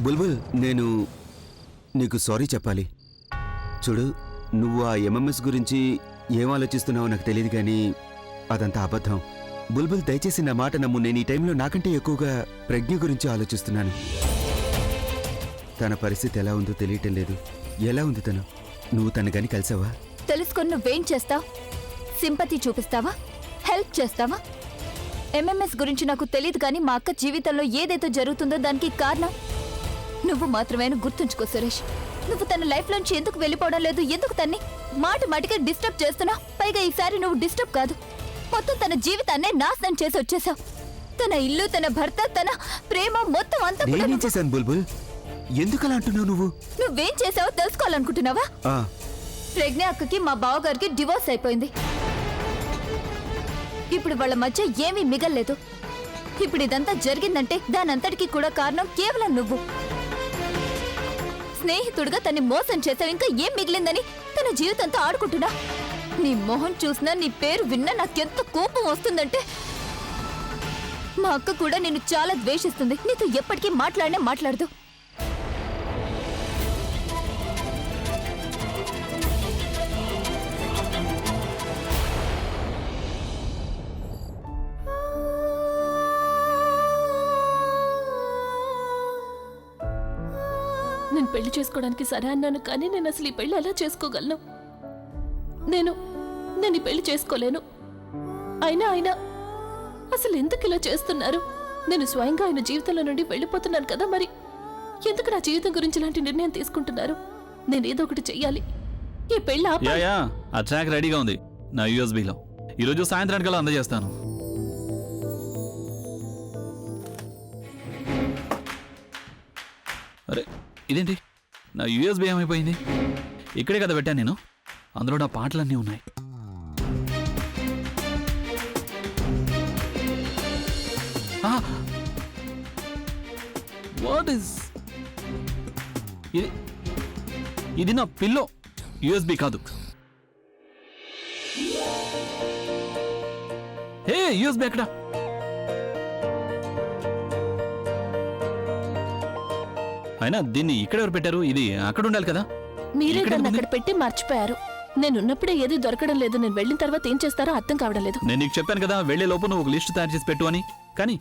బుల్బుల్, నేను నీకు సారీ చెప్పాలి. చూడు, నువ్వు ఆ ఎంఎంఎస్ గురించి ఏం ఆలోచిస్తున్నావో నాకు తెలియదు, కానీ అదంతా అబద్ధం. బుల్బుల్, దయచేసి నా మాట నమ్ము. నేను ఈ టైంలో నాకంటే ఎక్కువగా ప్రజ్ఞ గురించి ఆలోచిస్తున్నాను. తన పరిస్థితి ఎలా ఉందో తెలియటం లేదు. ఎలా ఉంది తను? నువ్వు తను గాని కలిసావా? తెలుసుకొని నువ్వేం చేస్తావు? సింపతి చూపిస్తావా? హెల్ప్ చేస్తావా? ఎంఎంఎస్ గురించి నాకు తెలియదు, కానీ మా అక్క జీవితంలో ఏదైతే జరుగుతుందో దానికి కారణం నువ్వు మాత్రమే. గుర్తుంచుకో సురేష్, నువ్వు తన లైఫ్ లోంచి ఎందుకు వెళ్ళిపోవడం లేదు? ఎందుకు తన్ని మాటిగా డిస్టర్బ్ చేస్తున్నావు? పైగా ఈసారి నువ్వు డిస్టర్బ్ కాదు, మొత్తం తన జీవితాన్నే నాశనం చేసి వచ్చేసావు. తన ఇల్లు, తన భర్త, తన ప్రేమ మొత్తం అంతా నేనేం చేశాను బుల్బుల్? ఎందుకలా అంటున్నావు నువ్వు? నువ్వేం చేసావో తెలుసుకోవాలనుకుంటున్నావా? ప్రజ్ఞ అక్కకి మా బావగారికి డివోర్స్ అయిపోయింది. ఇప్పుడు వాళ్ళ మధ్య ఏమీ మిగల్లేదు. ఇప్పుడు ఇదంతా జరిగిందంటే దానంతటికీ కూడా కారణం కేవలం నువ్వు. స్నేహితుడిగా తన్ని మోసం చేసావు. ఇంకా ఏం మిగిలిందని తన జీవితంతో ఆడుకుంటున్నా? నీ మొహం చూసినా, నీ పేరు విన్నా నాకెంత కోపం వస్తుందంటే. మా అక్క కూడా నిన్ను చాలా ద్వేషిస్తుంది. నీతో ఎప్పటికీ మాట్లాడదు. నేను పెళ్లి చేసుకోవడానికి సరే అన్నాను, కానీ నేను అసలు ఈ పెళ్లి ఎలా చేసుకోగలను? నేను ఈ పెళ్లి చేసుకోలేను. అయినా అసలు ఎందుకు ఇలా చేస్తున్నారు? నేను స్వయంగా ఆయన జీవితంలో నుండి వెళ్ళిపోతున్నాను కదా, మరి ఎందుకు నా జీవితం గురించి ఇలాంటి నిర్ణయం తీసుకుంటున్నారు? నేను ఏదో ఒకటి చెయ్యాలి. ఈ పెళ్లి ఆ ట్రాక్ రెడీగా ఉంది నా యూఎస్బీలో. ఈరోజు సాయంత్రానికల్లా అందజేస్తాను. అరే ఇదేంటి, నా యూఎస్బీ ఏమైపోయింది? ఇక్కడే కదా పెట్టాను నేను. అందులో నా పాటలన్నీ ఉన్నాయి. వాట్ ఇస్ ఇది? నా పిల్లో యూఎస్బీ కాదు. హే, యూఎస్బీ ఎక్కడ? అయినా దీన్ని ఇక్కడ ఎవరు పెట్టారు? ఇది అక్కడ ఉండాలి కదా. మీరే దాన్ని అక్కడ పెట్టి మర్చిపోయారు. నేనున్నప్పుడే ఏది దొరకడం లేదు. నేను వెళ్ళిన తర్వాత ఏం చేస్తారో అర్థం కావడం లేదు. నేను నీకు చెప్పాను కదా, వెళ్లే లోపు నువ్వు ఒక లిస్ట్ తయారు చేసి పెట్టు అని. కానీ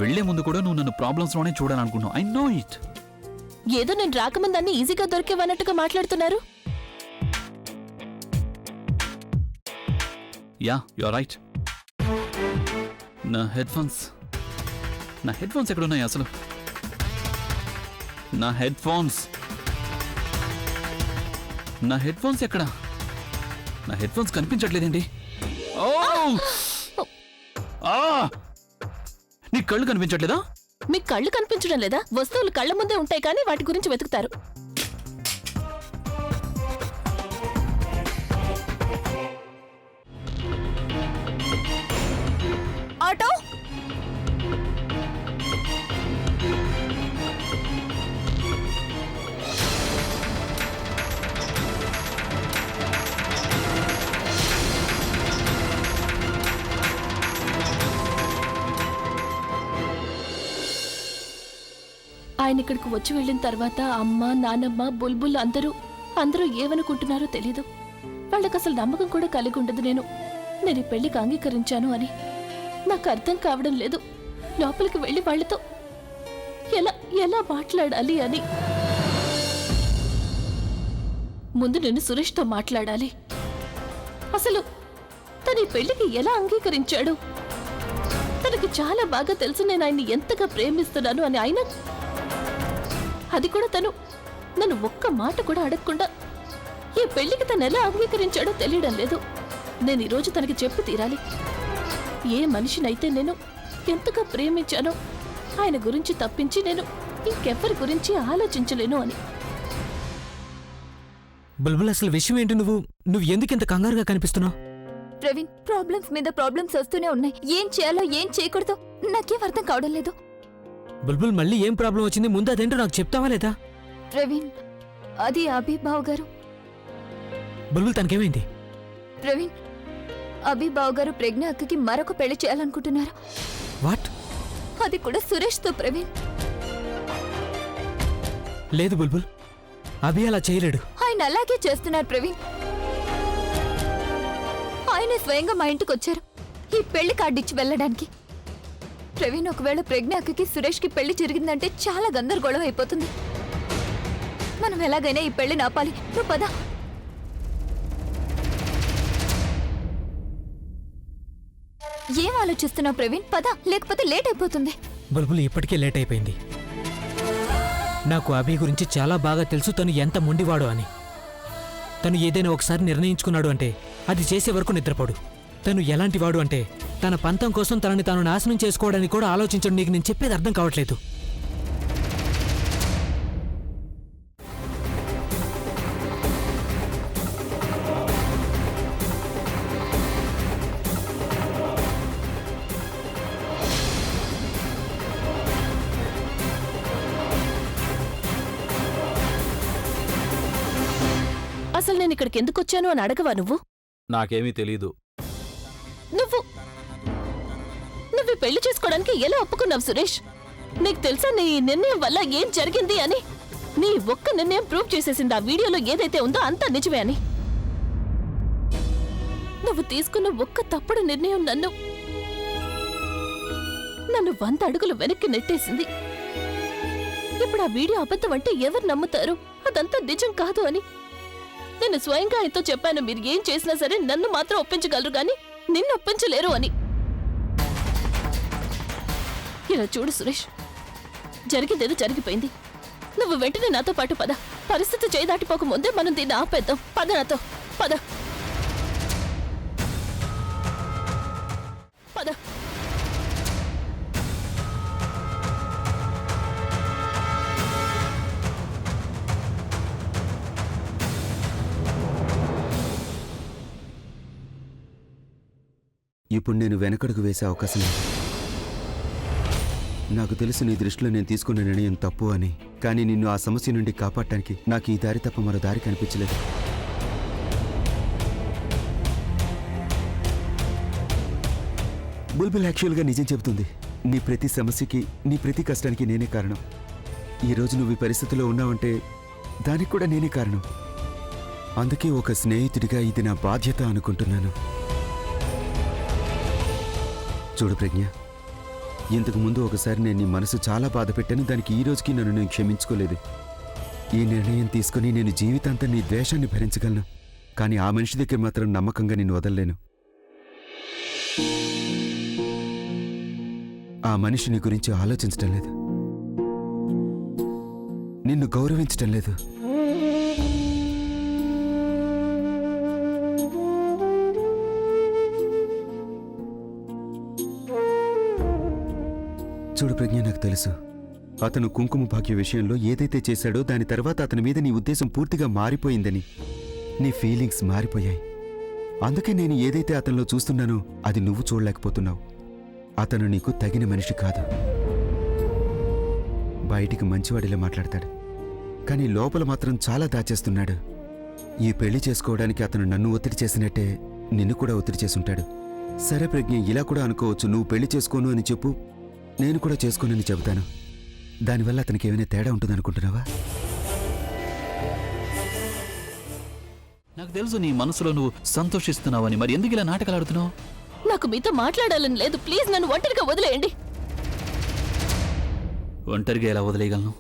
వెళ్లే ముందు కూడా నువ్వు నన్ను ప్రాబ్లమ్స్ లోనే చూడాలనుకున్నావు. I know it. ఏదో నేను రాకముందు అన్ని ఈజీగా దొరికేవన్నట్టుగా మాట్లాడుతున్నారు. Ya, you are right. నా హెడ్ ఫోన్స్ ఎక్కడున్నాయి అసలు? నా హెడ్ ఫోన్స్ ఎక్కడా? నా హెడ్ ఫోన్స్ కనిపించట్లేదేంటి? నీ కళ్ళు కనిపించట్లేదా? మీ కళ్ళు కనిపించడం లేదా? వస్తువులు కళ్ళ ముందే ఉంటాయి, కానీ వాటి గురించి వెతుకుతారు. ఆటో, ఆయన ఇక్కడికి వచ్చి వెళ్ళిన తర్వాత అమ్మ, నానమ్మ, బుల్బుల్ అందరూ ఏమనుకుంటున్నారో తెలీదు. వాళ్ళకి అసలు నమ్మకం కూడా కలిగి ఉండదు నేను ఈ పెళ్లికి అంగీకరించాను అని. నాకు అర్థం కావడం లేదు లోపలికి వెళ్ళి వాళ్ళతో ఎలా మాట్లాడాలి అని. ముందు నేను సురేష్తో మాట్లాడాలి. అసలు తన ఈ పెళ్లికి ఎలా అంగీకరించాడు? తనకి చాలా బాగా తెలుసు నేను ఆయన్ని ఎంతగా ప్రేమిస్తున్నాను అని. అయినా అది కూడా తను నన్ను ఒక్క మాట కూడా అడగకుండా ఈ పెళ్లికి తను ఎలా అంగీకరించాడో తెలియడం లేదు. నేను ఈరోజు తనకి చెప్పి తీరాలి. ఏ మనిషినైతే నేను ఎంతగా ప్రేమించానో ఆయన గురించి తప్పించి నేను ఇంకెవ్వరి గురించి ఆలోచించలేను అని. బుల్బుల్, అసలు విషయం ఏంటి? నువ్వు ఎందుకు ఇంత కంగారుగా కనిపిస్తున్నావు? ప్రవీణ్, ప్రాబ్లమ్స్ మీద ప్రాబ్లమ్స్ వస్తూనే ఉన్నాయి. ఏం చేయాలో ఏం చేయకూడదో నాకేం అర్థం కావడం లేదు. బుల్బుల్, మళ్ళీ ఏం ప్రాబ్లం వచ్చింది? ముందు అదేంటో నాకు చెప్తావా లేదా? ప్రవీణ్, అది అభిబావ్ గారు. బుల్బుల్, తనకేమైంది? ప్రవీణ్, అభిబావ్ గారు ప్రజ్ఞ అక్కకి మరొక పెళ్లి చేయాలనుకుంటున్నారు. వాట్? అది కూడా సురేష్తో. ప్రవీణ్, లేదు బుల్బుల్, అభి అలా చేయలేడు. ఆయన అలాగే చేస్తున్నారు ప్రవీణ్. ఆయన స్వయంగా మా ఇంటికి వచ్చారు ఈ పెళ్లి కార్డు ఇచ్చి వెళ్ళడానికి. ప్రవీణ్, ఒకవేళ ప్రజ్ఞాకి సురేష్కి పెళ్లి జరిగిందంటే చాలా గందరగోళం అయిపోతుంది. మనం ఎలాగైనా ఈ పెళ్లిని ఆపాలి. నువ్వు పద. ఏం ఆలోచిస్తున్నావు ప్రవీణ్? పద, లేకపోతే లేట్ అయిపోతుంది. బుల్బుల్, ఇప్పటికే లేట్ అయిపోయింది. నాకు అభి గురించి చాలా బాగా తెలుసు, తను ఎంత మొండివాడో అని. తను ఏదైనా ఒకసారి నిర్ణయించుకున్నాడు అంటే అది చేసే వరకు నిద్రపోడు. తను ఎలాంటి వాడు అంటే తన పంతం కోసం తనని తాను నాశనం చేసుకోవడానికి కూడా ఆలోచించడం. నీకు నేను చెప్పేది అర్థం కావట్లేదు. అసలు నేను ఇక్కడికి ఎందుకు వచ్చాను అని అడగవా నువ్వు? నాకేమీ తెలీదు. నువ్వు పెళ్లి చేసుకోవడానికి ఎలా ఒప్పుకున్నావు సురేష్? నీకు తెలుసా నీ నిర్ణయం వల్ల ఏం జరిగింది అని? నీ ఒక్క నిర్ణయం ప్రూవ్ చేసేసింది ఆ వీడియోలో ఏదైతే ఉందో అంతా నిజమే అని. నువ్వు తీసుకున్న ఒక్క తప్పుడు నిర్ణయం నన్ను 100 అడుగులు వెనక్కి నెట్టేసింది. ఇప్పుడు ఆ వీడియో అబద్ధం అంటే ఎవరు నమ్ముతారు? అదంతా నిజం కాదు అని నేను స్వయంగా ఆయనతో చెప్పాను. మీరు ఏం చేసినా సరే నన్ను మాత్రం ఒప్పించగలరు గాని నిన్ను ఒప్పించలేరు అని. ఇలా చూడు సురేష్, జరిగిందేదో జరిగిపోయింది. నువ్వు వెంటనే నాతో పాటు పద. పరిస్థితి చేదాటిపోక ముందే మనం దీన్ని ఆపేద్దాం. పద నాతో, పద పద. ఇప్పుడు నేను వెనకడుగు వేసే అవకాశం లేదు. నాకు తెలుసు నీ దృష్టిలో నేను తీసుకున్న నిర్ణయం తప్పు అని. కానీ నిన్ను ఆ సమస్య నుండి కాపాడటానికి నాకు ఈ దారి తప్ప మరో దారి కనిపించలేదు. బుల్బుల్ యాక్చువల్గా నిజం చెబుతుంది. నీ ప్రతి సమస్యకి, నీ ప్రతి కష్టానికి నేనే కారణం. ఈరోజు నువ్వు ఈ పరిస్థితిలో ఉన్నావంటే దానికి కూడా నేనే కారణం. అందుకే ఒక స్నేహితుడిగా ఇది నా బాధ్యత అనుకుంటున్నాను. చూడు ప్రజ్ఞ, ఇంతకు ముందు ఒకసారి నేను నీ మనసు చాలా బాధ పెట్టాను. దానికి ఈ రోజుకి నన్ను నేను క్షమించుకోలేదు. ఈ నిర్ణయం తీసుకుని నేను జీవితాంతం నీ ద్వేషాన్ని భరించగలను. కానీ ఆ మనిషి దగ్గర మాత్రం నమ్మకంగా నిన్ను వదలలేను. ఆ మనిషి నీ గురించి ఆలోచించటం లేదు, నిన్ను గౌరవించటం లేదు. చూడు ప్రజ్ఞ, నాకు తెలుసు అతను కుంకుమ భాగ్య విషయంలో ఏదైతే చేశాడో దాని తర్వాత అతని మీద నీ ఉద్దేశం పూర్తిగా మారిపోయిందని. నీ ఫీలింగ్స్ మారిపోయాయి. అందుకే నేను ఏదైతే అతనిలో చూస్తున్నానో అది నువ్వు చూడలేకపోతున్నావు. అతను నీకు తగిన మనిషి కాదు. బయటికి మంచివాడిలా మాట్లాడతాడు, కానీ లోపల మాత్రం చాలా దాచేస్తున్నాడు. ఈ పెళ్లి చేసుకోవడానికి అతను నన్ను ఒత్తిడి చేసినట్టే నిన్ను కూడా ఒత్తిడి చేసుంటాడు. సరే ప్రజ్ఞ, ఇలా కూడా అనుకోవచ్చు. నువ్వు పెళ్లి చేసుకోను అని చెప్పు, నేను కూడా చేసుకోనని చెబుతాను. దానివల్ల అతనికి ఏమైనా తేడా ఉంటుందనుకుంటున్నావా? నాకు తెలుసు నీ మనసులో నువ్వు సంతోషిస్తున్నావని. మరి ఎందుకు ఇలా నాటకాలు ఆడుతున్నావు? నాకు మీతో మాట్లాడాలని లేదు. ప్లీజ్ నన్ను ఒంటరిగా వదిలేయండి. ఒంటరిగా ఎలా వదిలేయగలను?